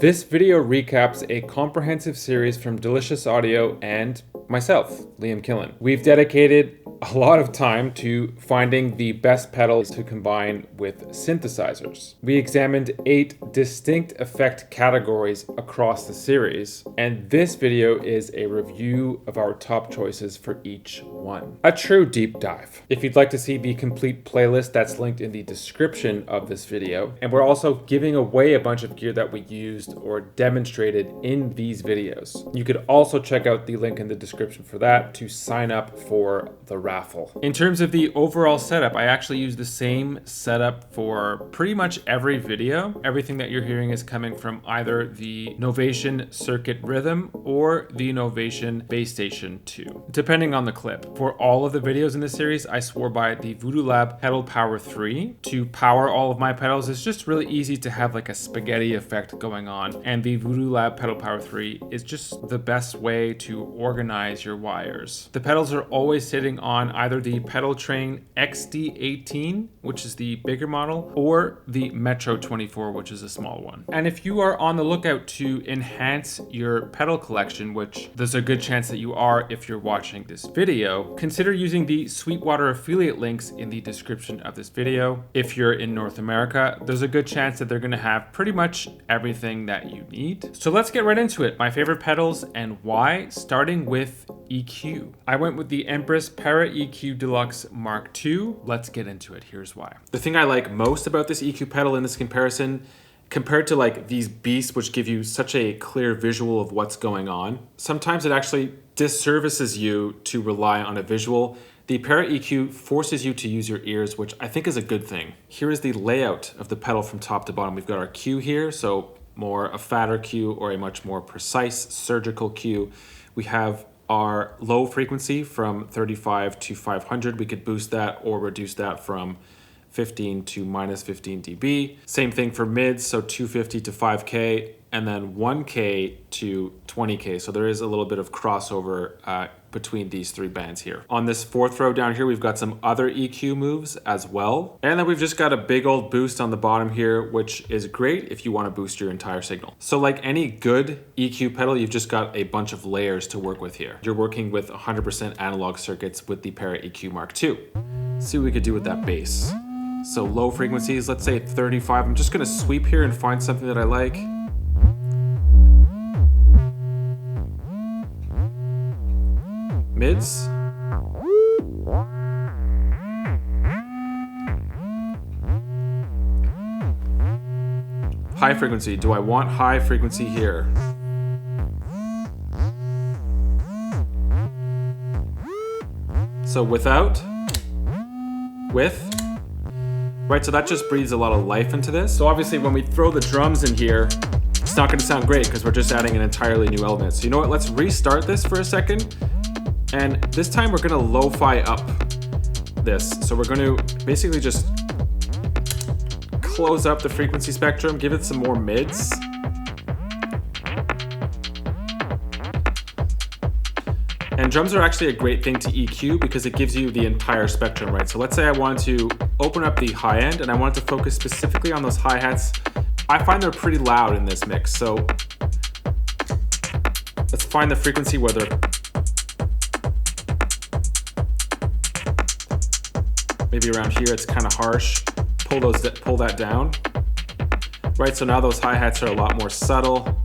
This video recaps a comprehensive series from Delicious Audio and myself, Liam Killen. We've dedicated a lot of time to finding the best pedals to combine with synthesizers. We examined 8 distinct effect categories across the series, and this video is a review of our top choices for each one. A true deep dive. If you'd like to see the complete playlist, that's linked in the description of this video, and we're also giving away a bunch of gear that we used or demonstrated in these videos. You could also check out the link in the description for that to sign up for the raffle. In terms of the overall setup, I actually use the same setup for pretty much every video. Everything that you're hearing is coming from either the Novation Circuit Rhythm or the Novation Bass Station 2, depending on the clip. For all of the videos in this series, I swore by the Voodoo Lab Pedal Power 3 to power all of my pedals. It's just really easy to have like a spaghetti effect going on, and the Voodoo Lab Pedal Power 3 is just the best way to organize your wires. The pedals are always sitting on either the Pedal Train XD18, which is the bigger model, or the Metro 24, which is a small one. And if you are on the lookout to enhance your pedal collection, which there's a good chance that you are if you're watching this video, consider using the Sweetwater affiliate links in the description of this video. If you're in North America, there's a good chance that they're going to have pretty much everything that you need. So let's get right into it. My favorite pedals and why, starting with EQ. I went with the Empress Para EQ Deluxe Mark II. Let's get into it. Here's why. The thing I like most about this EQ pedal in this comparison, compared to like these beasts which give you such a clear visual of what's going on, sometimes it actually disservices you to rely on a visual. The Para EQ forces you to use your ears, which I think is a good thing. Here is the layout of the pedal from top to bottom. We've got our Q here, so more a fatter Q or a much more precise surgical Q. We have our low frequency from 35 to 500. We could boost that or reduce that from 15 to minus 15 dB. Same thing for mids, so 250 to 5K, and then 1K to 20K. So there is a little bit of crossover between these 3 bands here. On this 4th row down here, we've got some other EQ moves as well. And then we've just got a big old boost on the bottom here, which is great if you want to boost your entire signal. So like any good EQ pedal, you've just got a bunch of layers to work with here. You're working with 100% analog circuits with the Para EQ Mark II. Let's see what we could do with that bass. So low frequencies, let's say 35. I'm just gonna sweep here and find something that I like. Mids. High frequency, do I want high frequency here? So without, with. Right, so that just breathes a lot of life into this. So obviously when we throw the drums in here, it's not gonna sound great because we're just adding an entirely new element. So you know what, let's restart this for a second. And this time we're gonna lo-fi up this. So we're gonna basically just close up the frequency spectrum, give it some more mids. And drums are actually a great thing to EQ because it gives you the entire spectrum, right? So let's say I wanted to open up the high end and I wanted to focus specifically on those hi-hats. I find they're pretty loud in this mix. So let's find the frequency where they're maybe around here. It's kind of harsh. Pull that down. Right, so now those hi-hats are a lot more subtle.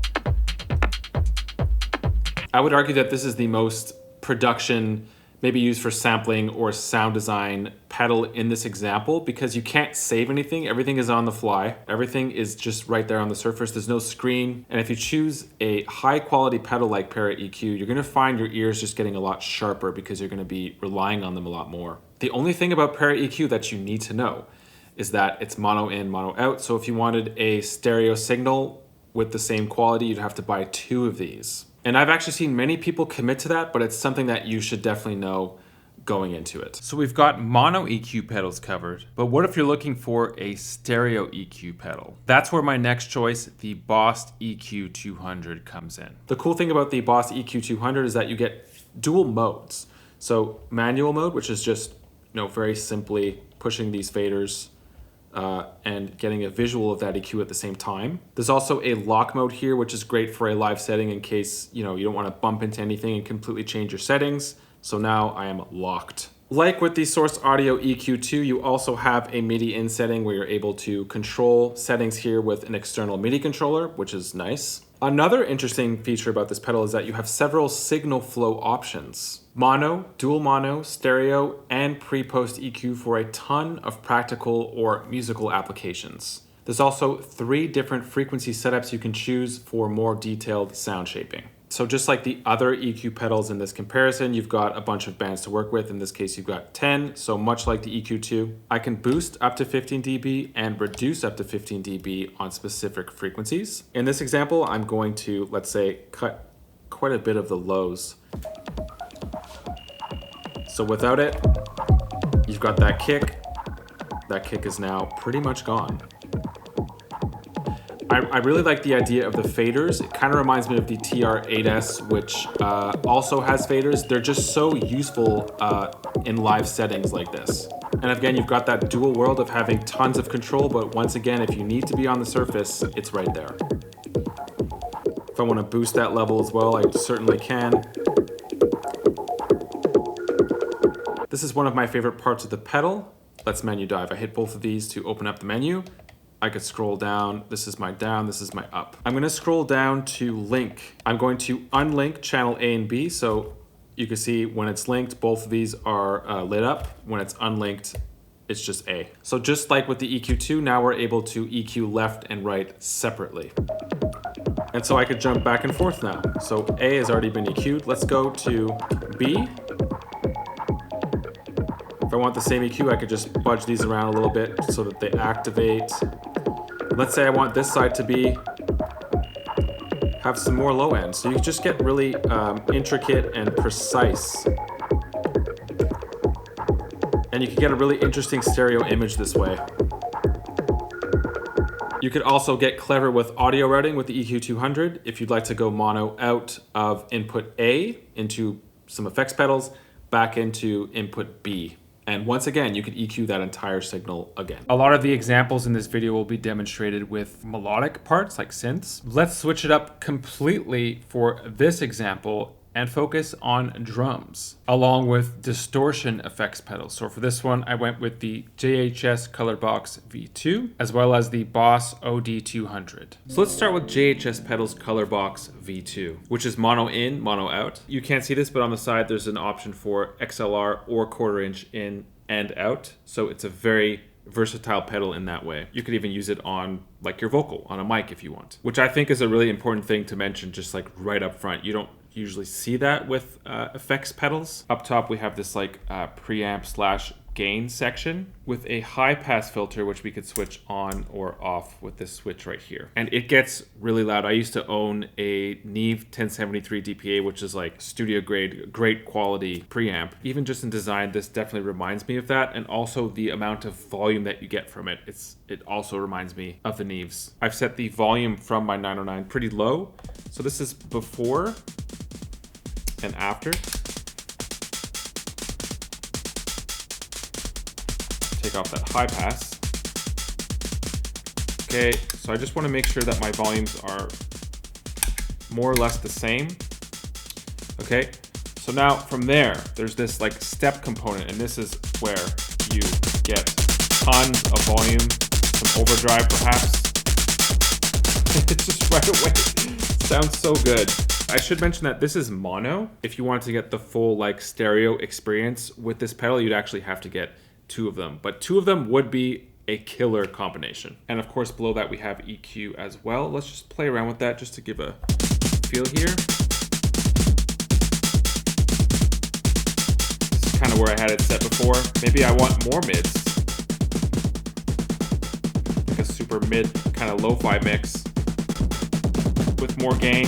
I would argue that this is the most production, maybe used for sampling or sound design pedal in this example, because you can't save anything. Everything is on the fly. Everything is just right there on the surface. There's no screen. And if you choose a high quality pedal like Para EQ, you're gonna find your ears just getting a lot sharper because you're gonna be relying on them a lot more. The only thing about Para EQ that you need to know is that it's mono in, mono out. So if you wanted a stereo signal with the same quality, you'd have to buy 2 of these. And I've actually seen many people commit to that, but it's something that you should definitely know going into it. So we've got mono EQ pedals covered, but what if you're looking for a stereo EQ pedal? That's where my next choice, the Boss EQ 200, comes in. The cool thing about the Boss EQ 200 is that you get dual modes. So manual mode, which is just, very simply pushing these faders and getting a visual of that EQ at the same time. There's also a lock mode here, which is great for a live setting in case you don't want to bump into anything and completely change your settings. So now I am locked. Like with the Source Audio EQ2, you also have a MIDI in setting where you're able to control settings here with an external MIDI controller, which is nice. Another interesting feature about this pedal is that you have several signal flow options. Mono, dual mono, stereo, and pre-post EQ for a ton of practical or musical applications. There's also 3 different frequency setups you can choose for more detailed sound shaping. So just like the other EQ pedals in this comparison, you've got a bunch of bands to work with. In this case, you've got 10. So much like the EQ2, I can boost up to 15 dB and reduce up to 15 dB on specific frequencies. In this example, I'm going to, let's say, cut quite a bit of the lows. So without it, you've got that kick. That kick is now pretty much gone. I really like the idea of the faders. It kind of reminds me of the TR-8S, which also has faders. They're just so useful in live settings like this. And again, you've got that dual world of having tons of control, but once again, if you need to be on the surface, it's right there. If I want to boost that level as well, I certainly can. This is one of my favorite parts of the pedal. Let's menu dive. I hit both of these to open up the menu. I could scroll down. This is my down, this is my up. I'm gonna scroll down to link. I'm going to unlink channel A and B. So you can see when it's linked, both of these are lit up. When it's unlinked, it's just A. So just like with the EQ2, now we're able to EQ left and right separately. And so I could jump back and forth now. So A has already been EQ'd. Let's go to B. If I want the same EQ, I could just budge these around a little bit so that they activate. Let's say I want this side to have some more low end. So you just get really intricate and precise. And you can get a really interesting stereo image this way. You could also get clever with audio routing with the EQ200 if you'd like to go mono out of input A into some effects pedals, back into input B. And once again, you could EQ that entire signal again. A lot of the examples in this video will be demonstrated with melodic parts like synths. Let's switch it up completely for this example and focus on drums, along with distortion effects pedals. So for this one, I went with the JHS Colorbox V2, as well as the Boss OD200. So let's start with JHS Pedals Colorbox V2, which is mono in, mono out. You can't see this, but on the side, there's an option for XLR or 1/4 inch in and out. So it's a very versatile pedal in that way. You could even use it on like your vocal, on a mic if you want, which I think is a really important thing to mention just like right up front. You don't usually see that with effects pedals. Up top we have this like preamp / gain section with a high pass filter, which we could switch on or off with this switch right here. And it gets really loud. I used to own a Neve 1073 DPA, which is like studio grade, great quality preamp. Even just in design, this definitely reminds me of that. And also the amount of volume that you get from it. It also reminds me of the Neves. I've set the volume from my 909 pretty low. So this is before and after. Take off that high pass. Okay, so I just want to make sure that my volumes are more or less the same. Okay, so now from there's this like step component, and this is where you get tons of volume, some overdrive perhaps. It's just right away. Sounds so good. I should mention that this is mono. If you wanted to get the full like stereo experience with this pedal, you'd actually have to get 2 of them, but 2 of them would be a killer combination. And of course, below that we have EQ as well. Let's just play around with that just to give a feel here. This is kind of where I had it set before. Maybe I want more mids. Like a super mid kind of lo-fi mix with more gain.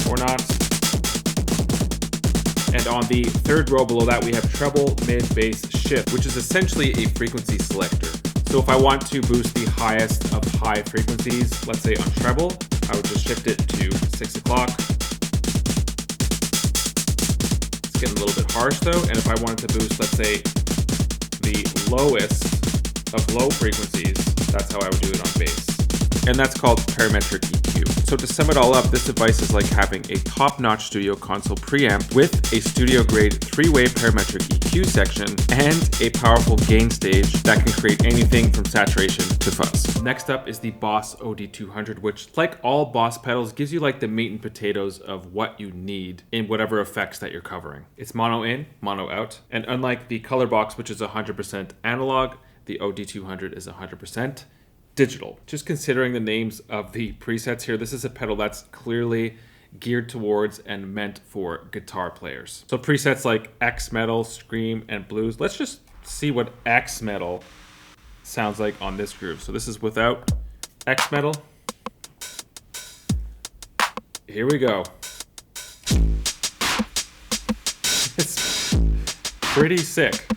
Or not. And on the 3rd row below that, we have treble, mid, bass, shift, which is essentially a frequency selector. So if I want to boost the highest of high frequencies, let's say on treble, I would just shift it to 6 o'clock. It's getting a little bit harsh though. And if I wanted to boost, let's say the lowest of low frequencies. That's how I would do it on bass. And that's called parametric EQ. So to sum it all up, this device is like having a top-notch studio console preamp with a studio-grade 3-way parametric EQ section and a powerful gain stage that can create anything from saturation to fuzz. Next up is the Boss OD200, which, like all Boss pedals, gives you like the meat and potatoes of what you need in whatever effects that you're covering. It's mono in, mono out, and unlike the Color Box, which is 100% analog, the OD200 is 100% digital. Just considering the names of the presets here, this is a pedal that's clearly geared towards and meant for guitar players. So presets like X Metal, Scream, and Blues. Let's just see what X Metal sounds like on this groove. So this is without X Metal. Here we go. It's pretty sick.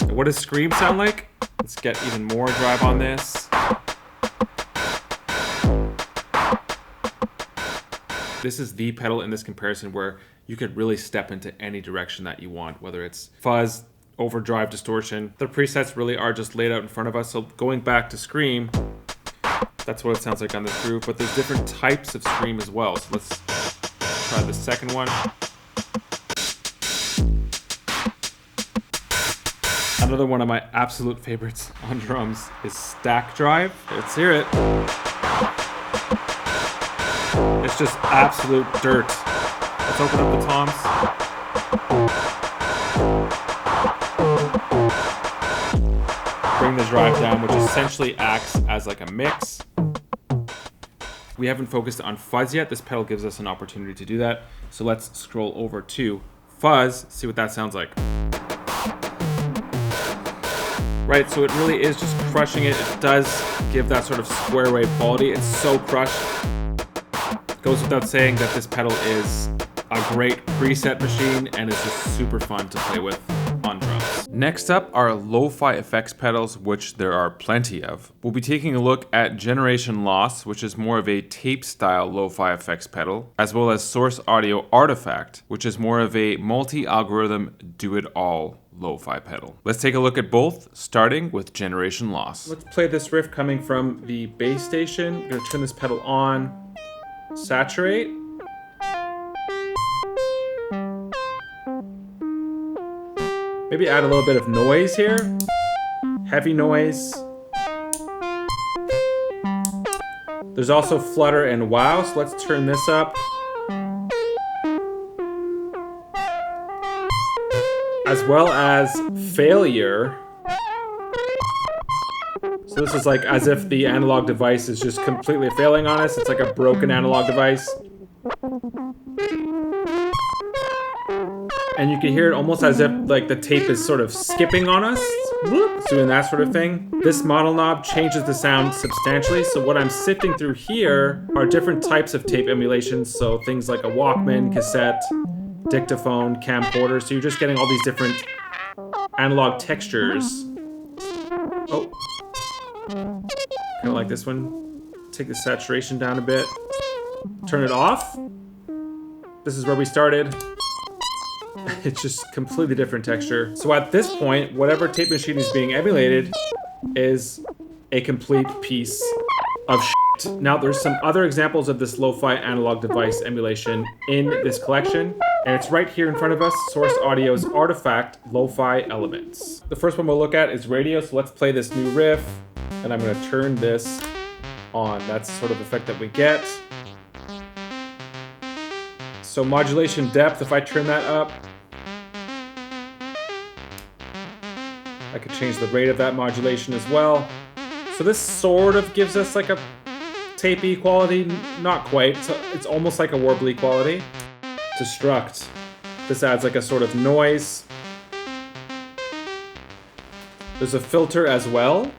And what does Scream sound like? Let's get even more drive on this. This is the pedal in this comparison where you could really step into any direction that you want, whether it's fuzz, overdrive, distortion. The presets really are just laid out in front of us. So going back to Scream, that's what it sounds like on this groove, but there's different types of Scream as well. So let's try the second one. Another one of my absolute favorites on drums is Stack Drive. Let's hear it. It's just absolute dirt. Let's open up the toms. Bring the drive down, which essentially acts as like a mix. We haven't focused on fuzz yet. This pedal gives us an opportunity to do that. So let's scroll over to fuzz, see what that sounds like. Right, so it really is just crushing it. It does give that sort of square wave quality. It's so crushed. Goes without saying that this pedal is a great preset machine and is just super fun to play with on drums. Next up are lo-fi effects pedals, which there are plenty of. We'll be taking a look at Generation Loss, which is more of a tape style lo-fi effects pedal, as well as Source Audio Artifact, which is more of a multi-algorithm do-it-all lo-fi pedal. Let's take a look at both, starting with Generation Loss. Let's play this riff coming from the bass station. I'm gonna turn this pedal on, saturate. Maybe add a little bit of noise here. Heavy noise. There's also flutter and wow, so let's turn this up. As well as failure. So this is like as if the analog device is just completely failing on us. It's like a broken analog device. And you can hear it almost as if like the tape is sort of skipping on us. It's doing that sort of thing. This model knob changes the sound substantially. So what I'm sifting through here are different types of tape emulations. So things like a Walkman, cassette, dictaphone, camcorder. So you're just getting all these different analog textures. Oh. Kind of like this one. Take the saturation down a bit. Turn it off. This is where we started. It's just completely different texture. So at this point, whatever tape machine is being emulated is a complete piece of shit. Now there's some other examples of this lo-fi analog device emulation in this collection, and it's right here in front of us, Source Audio's Artifact Lo-Fi Elements. The first one we'll look at is radio, so let's play this new riff, and I'm gonna turn this on. That's the sort of effect that we get. So modulation depth, if I turn that up, I could change the rate of that modulation as well. So this sort of gives us like a tapey quality, not quite. So it's almost like a warbly quality. Destruct. This adds like a sort of noise. There's a filter as well.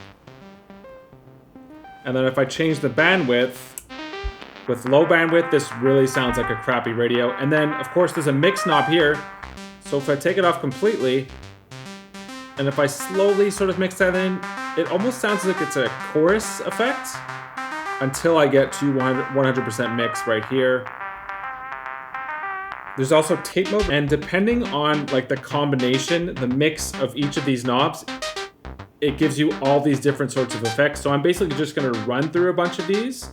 And then if I change the bandwidth, with low bandwidth, this really sounds like a crappy radio. And then of course there's a mix knob here. So if I take it off completely, and if I slowly sort of mix that in, it almost sounds like it's a chorus effect until I get to 100% mix right here. There's also tape mode, and depending on like the combination, the mix of each of these knobs, it gives you all these different sorts of effects. So I'm basically just gonna run through a bunch of these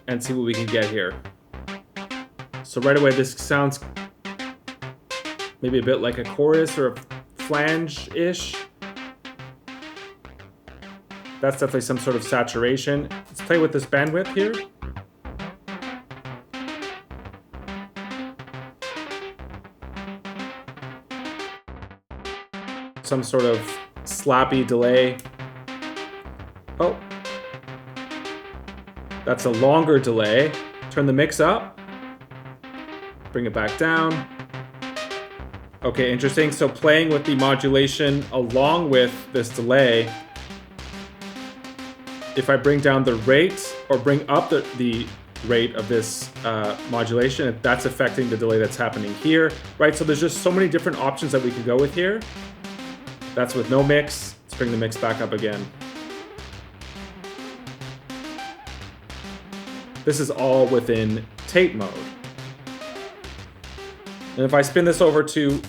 and see what we can get here. So right away, this sounds maybe a bit like a chorus or a flange-ish. That's definitely some sort of saturation. Let's play with this bandwidth here. Some sort of slappy delay. Oh, that's a longer delay. Turn the mix up. Bring it back down. Okay, interesting. So playing with the modulation along with this delay, if I bring down the rate or bring up the rate of this modulation, that's affecting the delay that's happening here, right? So there's just so many different options that we could go with here. That's with no mix. Let's bring the mix back up again. This is all within tape mode. And if I spin this over to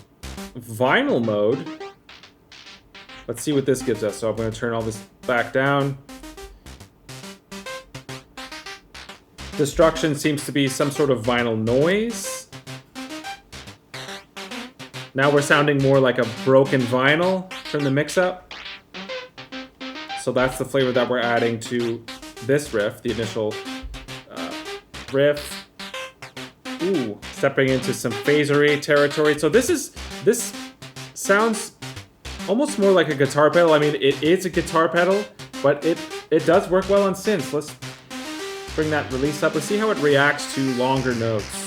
vinyl mode, let's see what this gives us. So I'm going to turn all this back down. Destruction seems to be some sort of vinyl noise. Now we're sounding more like a broken vinyl. Turn the mix up. So that's the flavor that we're adding to this riff, the initial riff. Ooh, stepping into some phasery territory. So this sounds almost more like a guitar pedal. I mean, it is a guitar pedal, but it does work well on synths. Let's bring that release up. Let's see how it reacts to longer notes.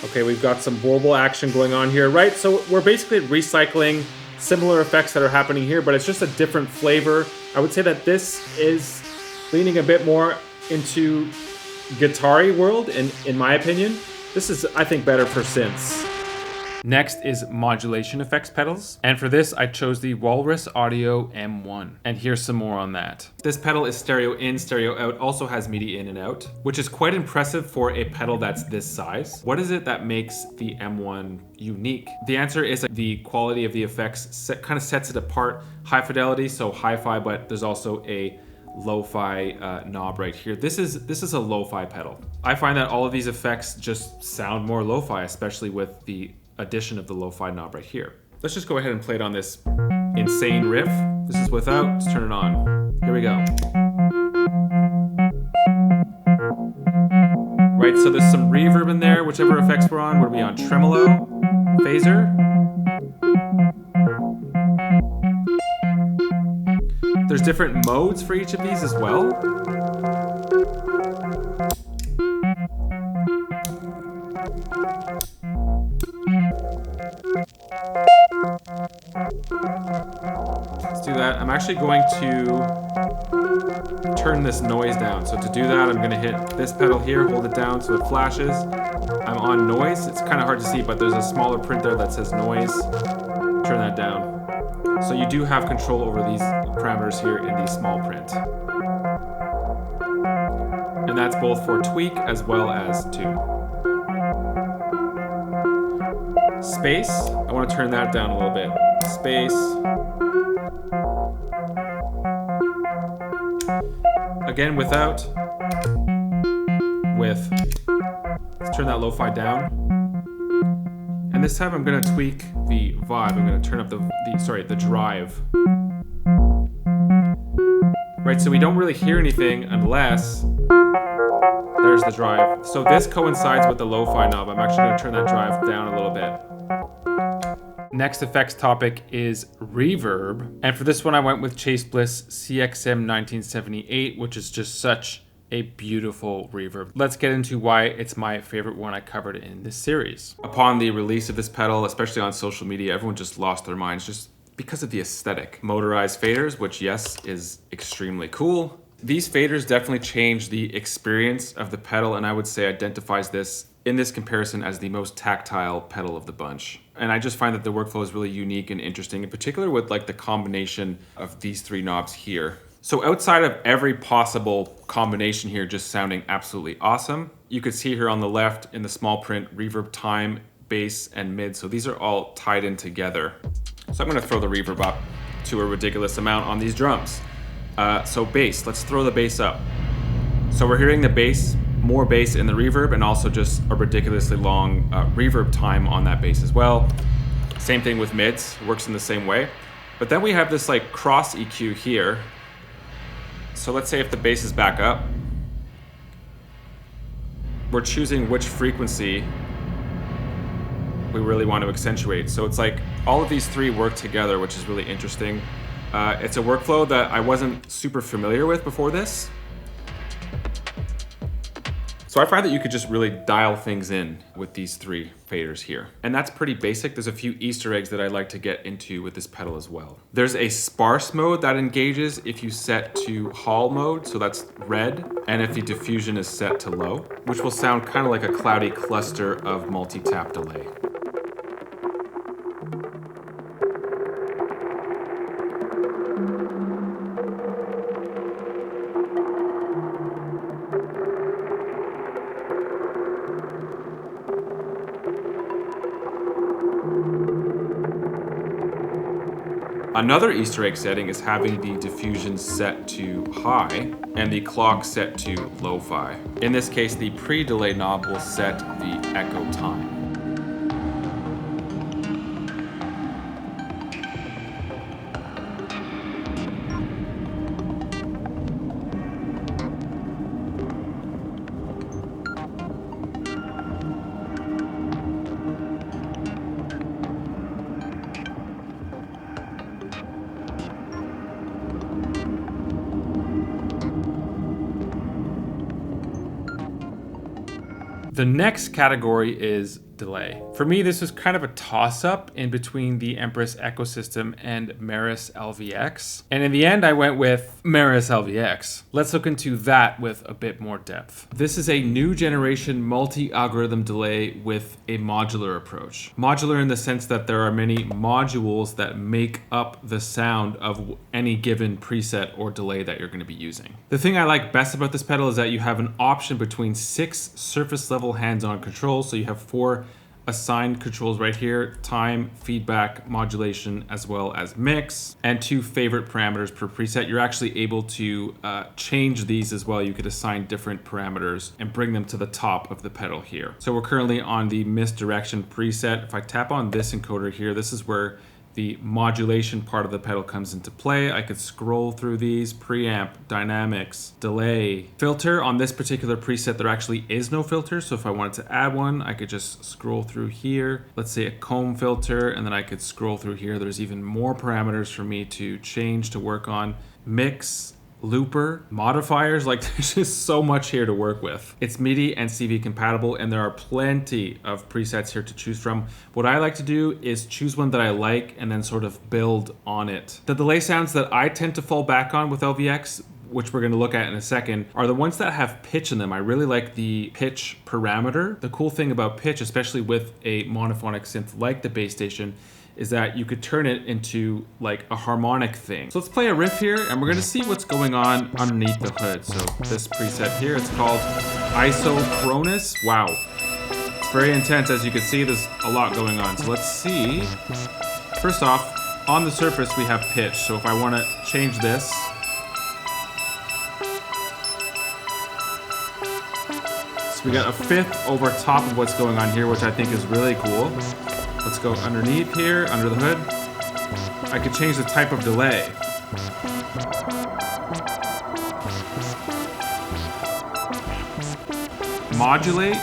Okay, we've got some warble action going on here, right? So we're basically recycling similar effects that are happening here, but it's just a different flavor. I would say that this is leaning a bit more into guitar-y world, in my opinion. This is, I think, better for synths. Next is modulation effects pedals. And for this, I chose the Walrus Audio M1. And here's some more on that. This pedal is stereo in, stereo out, also has MIDI in and out, which is quite impressive for a pedal that's this size. What is it that makes the M1 unique? The answer is the quality of the effects kind of sets it apart. High fidelity, so hi-fi, but there's also a lo-fi knob right here. This is a lo-fi pedal. I find that all of these effects just sound more lo-fi, especially with the addition of the lo-fi knob right here. Let's just go ahead and play it on this insane riff. This is without, let's turn it on. Here we go. Right, so there's some reverb in there, whichever effects we're on. What are we on? Tremolo, phaser. There's different modes for each of these as well. Let's do that. I'm actually going to turn this noise down. So to do that, I'm going to hit this pedal here, hold it down so it flashes. I'm on noise. It's kind of hard to see, but there's a smaller print there that says noise. Turn that down. So you do have control over these parameters here in the small print. And that's both for tweak as well as tune. Space, I want to turn that down a little bit. Space. Again, without. With. Let's turn that lo-fi down. And this time I'm going to tweak the vibe. I'm going to turn up the drive. Right, so we don't really hear anything unless there's the drive. So this coincides with the lo-fi knob. I'm actually going to turn that drive down a little bit. Next effects topic is reverb. And for this one, I went with Chase Bliss CXM 1978, which is just such a beautiful reverb. Let's get into why it's my favorite one I covered in this series. Upon the release of this pedal, especially on social media, everyone just lost their minds just because of the aesthetic. Motorized faders, which yes, is extremely cool. These faders definitely change the experience of the pedal, and I would say identifies this in this comparison as the most tactile pedal of the bunch. And I just find that the workflow is really unique and interesting, in particular with like the combination of these three knobs here. So outside of every possible combination here just sounding absolutely awesome, you could see here on the left in the small print, reverb, time, bass, and mid. So these are all tied in together. So I'm gonna throw the reverb up to a ridiculous amount on these drums. So bass, let's throw the bass up. So we're hearing the bass, more bass in the reverb, and also just a ridiculously long reverb time on that bass as well. Same thing with mids, works in the same way. But then we have this like cross EQ here. So let's say if the bass is back up, we're choosing which frequency we really want to accentuate. So it's like all of these three work together, which is really interesting. It's a workflow that I wasn't super familiar with before this. So I find that you could just really dial things in with these three faders here. And that's pretty basic. There's a few Easter eggs that I like to get into with this pedal as well. There's a sparse mode that engages if you set to Hall mode, so that's red, and if the diffusion is set to low, which will sound kind of like a cloudy cluster of multi-tap delay. Another Easter egg setting is having the diffusion set to high and the clock set to LoFi. In this case, the pre-delay knob will set the echo time. The next category is delay. For me, this was kind of a toss-up in between the Empress ecosystem and Meris LVX. And in the end, I went with Meris LVX. Let's look into that with a bit more depth. This is a new generation multi-algorithm delay with a modular approach. Modular in the sense that there are many modules that make up the sound of any given preset or delay that you're going to be using. The thing I like best about this pedal is that you have an option between 6 surface level hands-on controls. So you have 4 assigned controls right here: time, feedback, modulation, as well as mix, and 2 favorite parameters per preset. You're actually able to change these as well. You could assign different parameters and bring them to the top of the pedal here. So we're currently on the misdirection preset. If I tap on this encoder here, this is where the modulation part of the pedal comes into play. I could scroll through these: preamp, dynamics, delay, filter. On this particular preset, there actually is no filter. So if I wanted to add one, I could just scroll through here. Let's say a comb filter, and then I could scroll through here. There's even more parameters for me to change, to work on. Mix, looper, modifiers, like there's just so much here to work with. It's MIDI and CV compatible, and there are plenty of presets here to choose from. What I like to do is choose one that I like and then sort of build on it. The delay sounds that I tend to fall back on with LVX, which we're going to look at in a second, are the ones that have pitch in them. I really like the pitch parameter. The cool thing about pitch, especially with a monophonic synth like the bass station, is that you could turn it into like a harmonic thing. So let's play a riff here, and we're gonna see what's going on underneath the hood. So this preset here, it's called Isochronous. Wow, it's very intense. As you can see, there's a lot going on. So let's see. First off, on the surface, we have pitch. So if I wanna change this, so we got a fifth over top of what's going on here, which I think is really cool. Let's go underneath here, under the hood. I could change the type of delay. Modulate.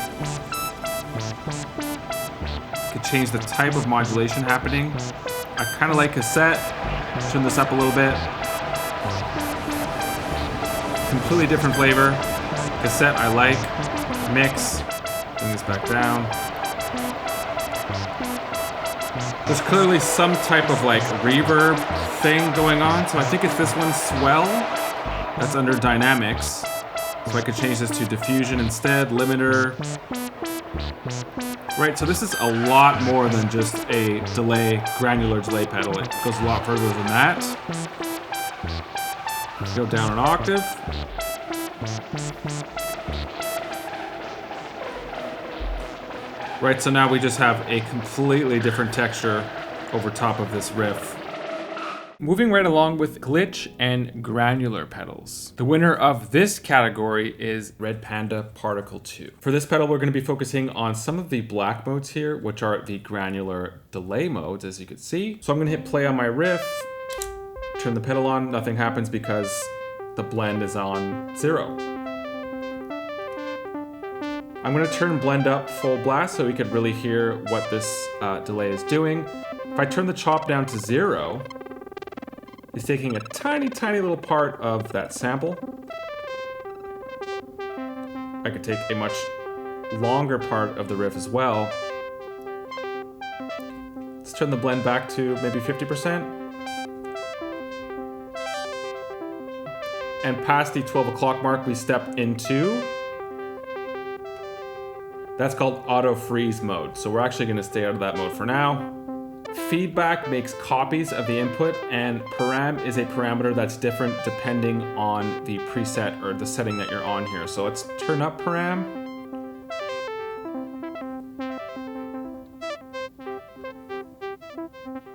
Could change the type of modulation happening. I kind of like cassette. Turn this up a little bit. Completely different flavor. Cassette I like. Mix. Bring this back down. There's clearly some type of like reverb thing going on, so I think it's this one, swell, that's under dynamics. So I could change this to diffusion instead, limiter. Right, so this is a lot more than just a delay, granular delay pedal. It goes a lot further than that. Go down an octave. Right, so now we just have a completely different texture over top of this riff. Moving right along with glitch and granular pedals. The winner of this category is Red Panda Particle 2. For this pedal, we're going to be focusing on some of the black modes here, which are the granular delay modes, as you can see. So I'm going to hit play on my riff, turn the pedal on, nothing happens because the blend is on 0. I'm going to turn blend up full blast so we could really hear what this delay is doing. If I turn the chop down to 0, it's taking a tiny, tiny little part of that sample. I could take a much longer part of the riff as well. Let's turn the blend back to maybe 50%. And past the 12 o'clock mark, we step into, that's called auto freeze mode. So we're actually going to stay out of that mode for now. Feedback makes copies of the input, and Preamp is a parameter that's different depending on the preset or the setting that you're on here. So let's turn up Preamp.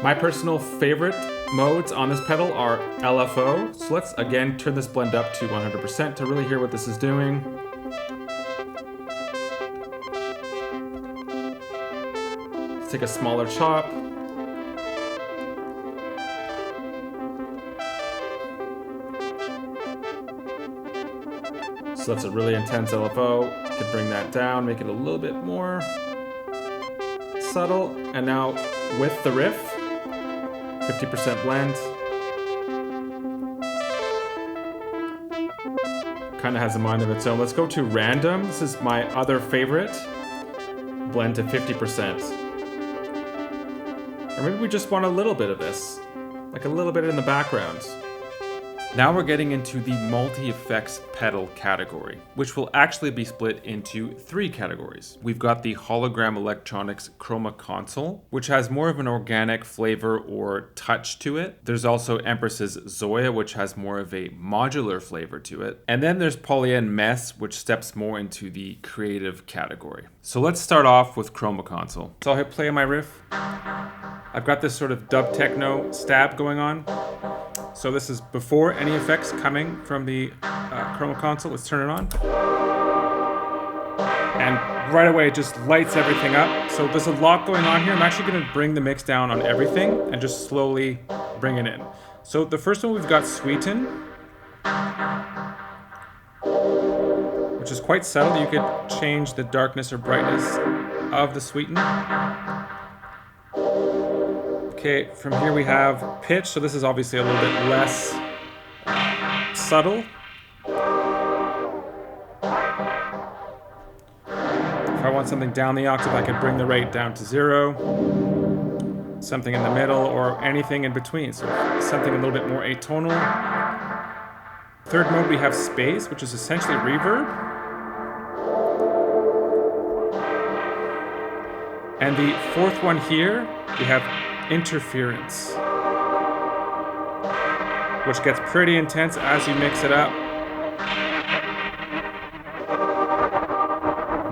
My personal favorite modes on this pedal are LFO. So let's again turn this blend up to 100% to really hear what this is doing. Let's take a smaller chop. So that's a really intense LFO. Could bring that down, make it a little bit more subtle. And now with the riff, 50% blend. Kind of has a mind of its own. Let's go to random. This is my other favorite. Blend to 50%. Or maybe we just want a little bit of this, like a little bit in the background. Now we're getting into the multi-effects pedal category, which will actually be split into 3 categories. We've got the Hologram Electronics Chroma Console, which has more of an organic flavor or touch to it. There's also Empress's Zoya, which has more of a modular flavor to it. And then there's Polyen Mess, which steps more into the creative category. So let's start off with Chroma Console. So I'll hit play on my riff. I've got this sort of dub techno stab going on. So this is before any effects coming from the Chroma Console. Let's turn it on. And right away it just lights everything up. So there's a lot going on here. I'm actually going to bring the mix down on everything and just slowly bring it in. So the first one we've got Sweeten, which is quite subtle. You could change the darkness or brightness of the Sweeten. Okay, from here we have pitch, so this is obviously a little bit less subtle. If I want something down the octave, I could bring the rate down to 0. Something in the middle, or anything in between, so something a little bit more atonal. Third mode we have space, which is essentially reverb. And the fourth one here, we have interference, which gets pretty intense as you mix it up.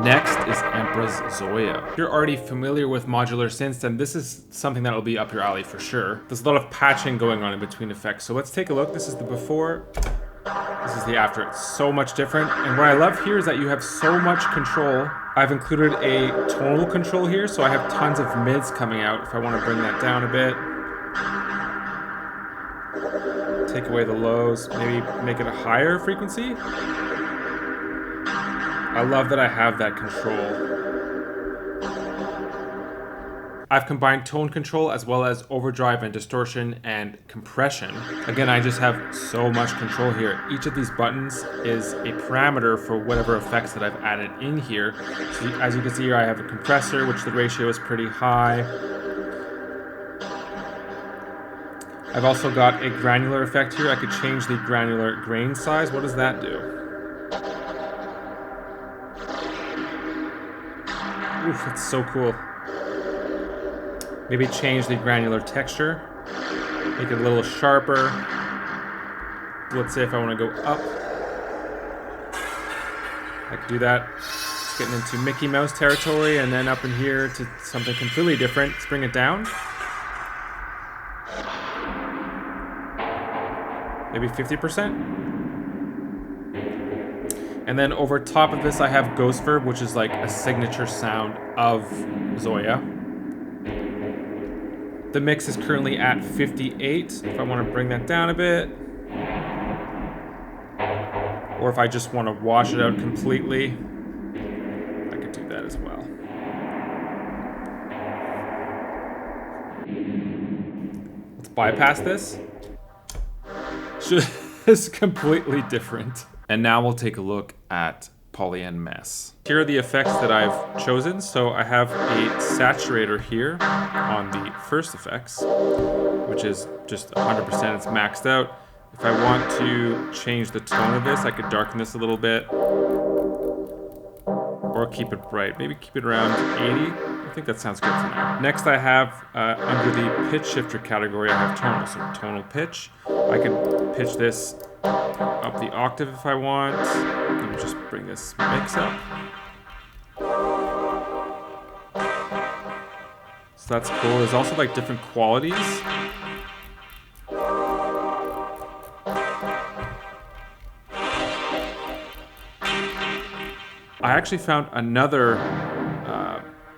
Next is Empress Zoya. If you're already familiar with modular synths, then this is something that will be up your alley for sure. There's a lot of patching going on in between effects. So let's take a look. This is the before, this is the after. It's so much different. And what I love here is that you have so much control. I've included a tonal control here, so I have tons of mids coming out if I want to bring that down a bit. Take away the lows, maybe make it a higher frequency. I love that I have that control. I've combined tone control as well as overdrive and distortion and compression. Again, I just have so much control here. Each of these buttons is a parameter for whatever effects that I've added in here. So as you can see here, I have a compressor, which the ratio is pretty high. I've also got a granular effect here. I could change the granular grain size. What does that do? Oof, that's so cool. Maybe change the granular texture, make it a little sharper. let's say if I want to go up, I can do that. Just getting into Mickey Mouse territory, and then up in here to something completely different. Let's bring it down. Maybe 50%. And then over top of this, I have Ghost Verb, which is like a signature sound of Zoya. The mix is currently at 58. If I want to bring that down a bit, or if I just want to wash it out completely, I could do that as well. Let's bypass this. It's completely different. And now we'll take a look at Poly and Mess. Here are the effects that I've chosen. So I have a saturator here on the first effects, which is just 100%, it's maxed out. If I want to change the tone of this, I could darken this a little bit or keep it bright. Maybe keep it around 80. I think that sounds good for now. Next I have, under the pitch shifter category, I have tonal, so tonal pitch. I could pitch this up the octave if I want. Let me just bring this mix up. So that's cool. There's also like different qualities. I actually found another,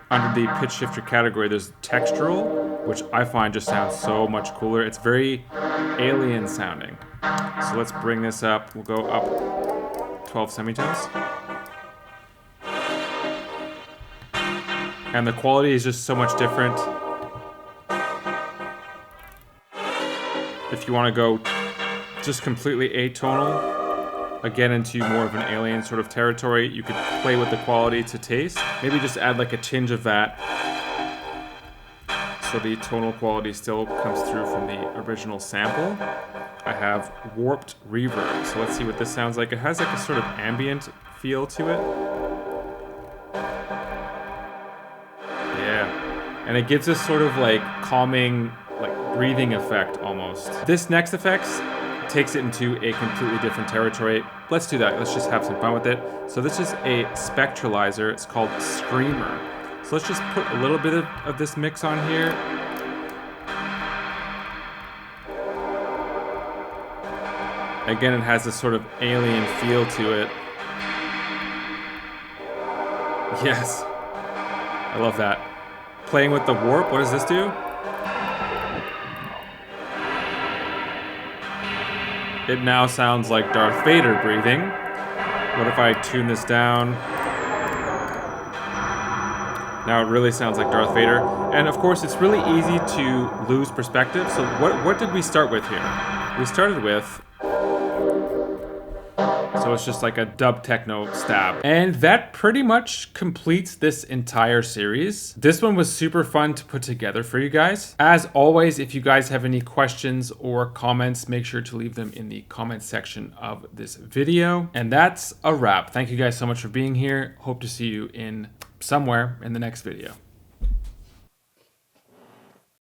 under the pitch shifter category, there's textural, which I find just sounds so much cooler. It's very alien sounding. So let's bring this up. We'll go up 12 semitones. And the quality is just so much different. If you want to go just completely atonal, again into more of an alien sort of territory, you could play with the quality to taste. Maybe just add like a tinge of that, so the tonal quality still comes through from the original sample. I have warped reverb, so let's see what this sounds like. It has like a sort of ambient feel to it. Yeah, and it gives this sort of like calming, like breathing effect almost. This next effect takes it into a completely different territory. Let's do that. Let's just have some fun with it. So this is a spectralizer. It's called Screamer. So let's just put a little bit of this mix on here. Again, it has this sort of alien feel to it. Yes, I love that. Playing with the warp, what does this do? It now sounds like Darth Vader breathing. What if I tune this down? Now it really sounds like Darth Vader. And of course, it's really easy to lose perspective. So what did we start with here? We started with, so it's just like a dub techno stab. And that pretty much completes this entire series. This one was super fun to put together for you guys. As always, if you guys have any questions or comments, make sure to leave them in the comment section of this video. And that's a wrap. Thank you guys so much for being here. Hope to see you in somewhere in the next video.